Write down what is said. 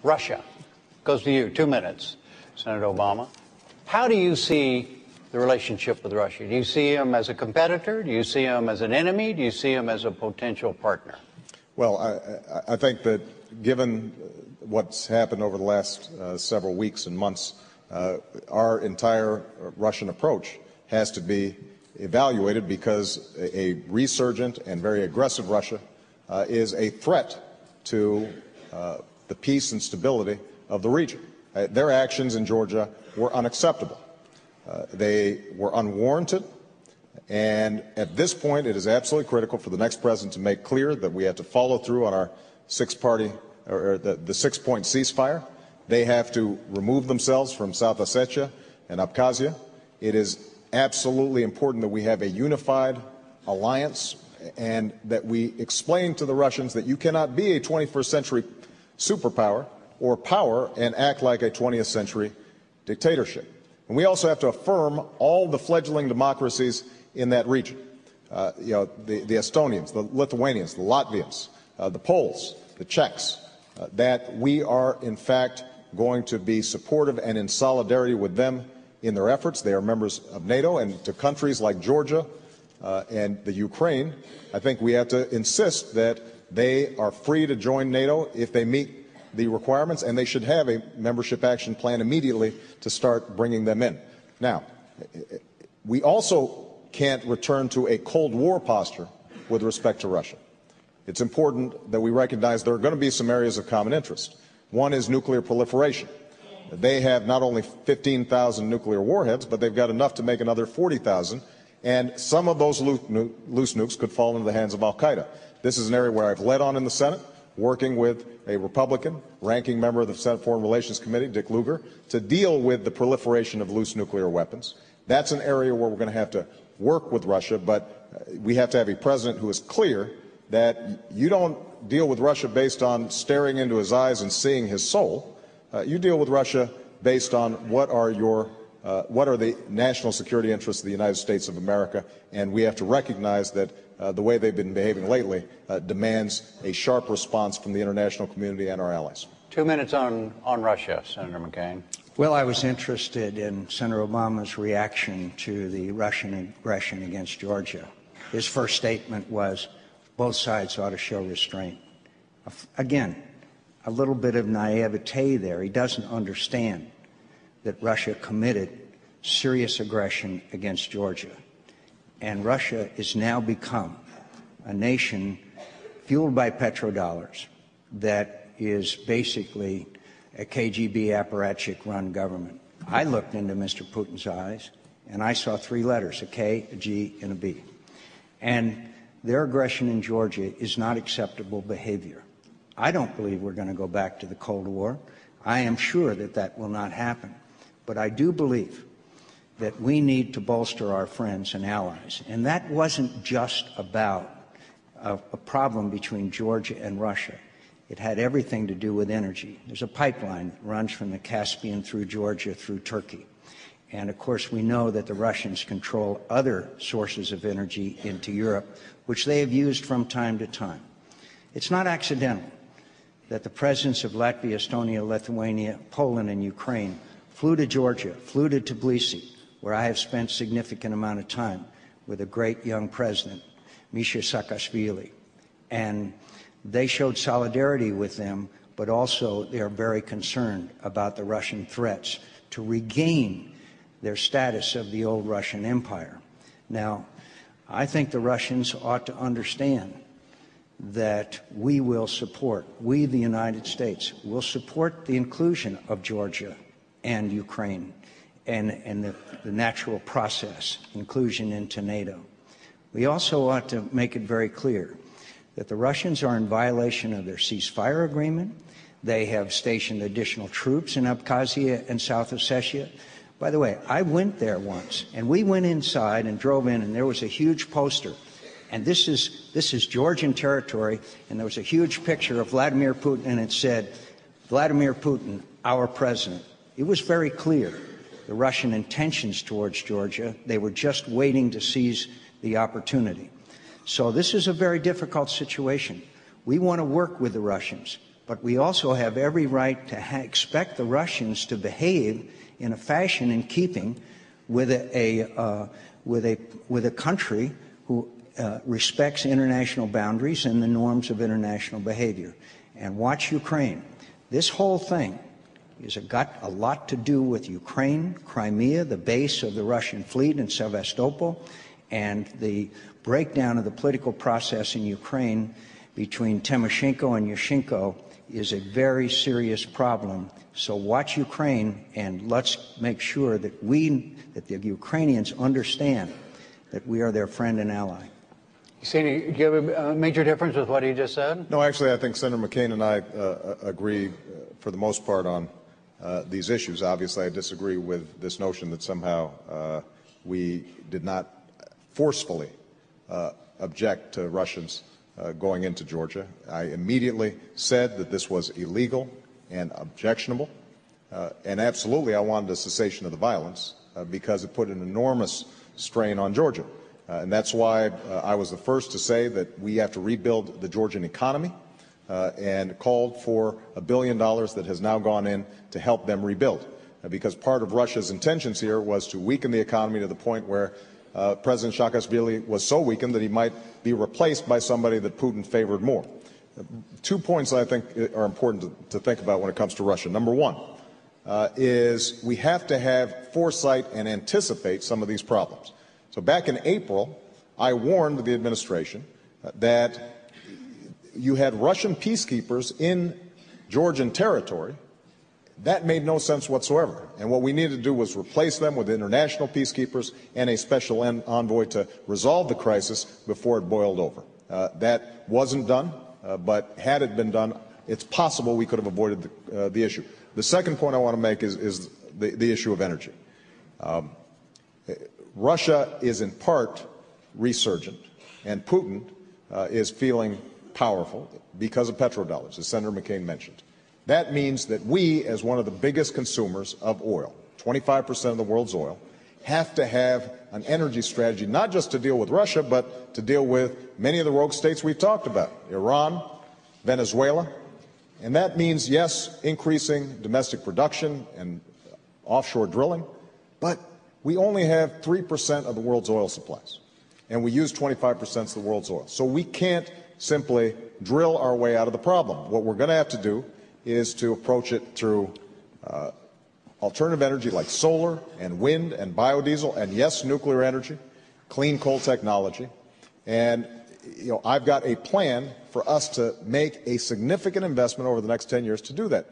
Russia. Goes to you. 2 minutes, Senator Obama. How do you see the relationship with Russia? Do you see him as a competitor? Do you see him as an enemy? Do you see him as a potential partner? Well, I think that given what's happened over the last several weeks and months, our entire Russian approach has to be evaluated because a resurgent and very aggressive Russia is a threat to the peace and stability of the region. Their actions in Georgia were unacceptable. They were unwarranted. And at this point, it is absolutely critical for the next president to make clear that we have to follow through on our the 6-point ceasefire. They have to remove themselves from South Ossetia and Abkhazia. It is absolutely important that we have a unified alliance and that we explain to the Russians that you cannot be a 21st century superpower or power and act like a 20th century dictatorship. And we also have to affirm all the fledgling democracies in that region. The Estonians, the Lithuanians, the Latvians, the Poles, the Czechs, that we are in fact going to be supportive and in solidarity with them in their efforts. They are members of NATO, and to countries like Georgia and the Ukraine, I think we have to insist that they are free to join NATO if they meet the requirements, and they should have a membership action plan immediately to start bringing them in. Now, we also can't return to a Cold War posture with respect to Russia. It's important that we recognize there are going to be some areas of common interest. One is nuclear proliferation. They have not only 15,000 nuclear warheads, but they've got enough to make another 40,000, and some of those loose nukes could fall into the hands of al-Qaeda. This is an area where I've led on in the Senate, working with a Republican ranking member of the Senate Foreign Relations Committee, Dick Lugar, to deal with the proliferation of loose nuclear weapons. That's an area where we're going to have to work with Russia, but we have to have a president who is clear that you don't deal with Russia based on staring into his eyes and seeing his soul. You deal with Russia based on what are the national security interests of the United States of America, and we have to recognize that the way they've been behaving lately demands a sharp response from the international community and our allies. 2 minutes on Russia, Senator McCain. Well, I was interested in Senator Obama's reaction to the Russian aggression against Georgia. His first statement was, both sides ought to show restraint. Again, a little bit of naivete there. He doesn't understand that Russia committed serious aggression against Georgia. And Russia has now become a nation fueled by petrodollars that is basically a KGB apparatchik-run government. I looked into Mr. Putin's eyes, and I saw 3 letters, a K, a G, and a B. And their aggression in Georgia is not acceptable behavior. I don't believe we're going to go back to the Cold War. I am sure that that will not happen. But I do believe that we need to bolster our friends and allies. And that wasn't just about a problem between Georgia and Russia. It had everything to do with energy. There's a pipeline that runs from the Caspian through Georgia through Turkey. And, of course, we know that the Russians control other sources of energy into Europe, which they have used from time to time. It's not accidental that the presidents of Latvia, Estonia, Lithuania, Poland, and Ukraine flew to Georgia, flew to Tbilisi, where I have spent a significant amount of time with a great young president, Misha Saakashvili. And they showed solidarity with them, but also they are very concerned about the Russian threats to regain their status of the old Russian Empire. Now, I think the Russians ought to understand that we, the United States, will support the inclusion of Georgia and Ukraine and the natural process, inclusion into NATO. We also ought to make it very clear that the Russians are in violation of their ceasefire agreement. They have stationed additional troops in Abkhazia and South Ossetia. By the way, I went there once, and we went inside and drove in, and there was a huge poster. And this is Georgian territory, and there was a huge picture of Vladimir Putin, and it said, Vladimir Putin, our president. It was very clear the Russian intentions towards Georgia. They were just waiting to seize the opportunity. So this is a very difficult situation. We want to work with the Russians, but we also have every right to expect the Russians to behave in a fashion in keeping with a country who respects international boundaries and the norms of international behavior. And watch Ukraine. This whole thing has got a lot to do with Ukraine, Crimea, the base of the Russian fleet in Sevastopol, and the breakdown of the political process in Ukraine between Tymoshenko and Yushchenko is a very serious problem. So watch Ukraine, and let's make sure that the Ukrainians understand that we are their friend and ally. Do you have a major difference with what he just said? No, actually, I think Senator McCain and I agree for the most part on these issues. Obviously, I disagree with this notion that somehow we did not forcefully object to Russians going into Georgia. I immediately said that this was illegal and objectionable, and absolutely I wanted a cessation of the violence because it put an enormous strain on Georgia. And that's why I was the first to say that we have to rebuild the Georgian economy and called for $1 billion that has now gone in to help them rebuild. Because part of Russia's intentions here was to weaken the economy to the point where President Saakashvili was so weakened that he might be replaced by somebody that Putin favored more. 2 points I think are important to think about when it comes to Russia. Number one is we have to have foresight and anticipate some of these problems. So back in April, I warned the administration that you had Russian peacekeepers in Georgian territory. That made no sense whatsoever. And what we needed to do was replace them with international peacekeepers and a special envoy to resolve the crisis before it boiled over. That wasn't done, but had it been done, it's possible we could have avoided the issue. The second point I want to make is the issue of energy. Russia is in part resurgent, and Putin is feeling powerful because of petrodollars, as Senator McCain mentioned. That means that we, as one of the biggest consumers of oil, 25% of the world's oil, have to have an energy strategy, not just to deal with Russia, but to deal with many of the rogue states we've talked about, Iran, Venezuela. And that means, yes, increasing domestic production and offshore drilling, but we only have 3% of the world's oil supplies, and we use 25% of the world's oil. So we can't simply drill our way out of the problem. What we're going to have to do is to approach it through alternative energy like solar and wind and biodiesel and, yes, nuclear energy, clean coal technology. And, I've got a plan for us to make a significant investment over the next 10 years to do that.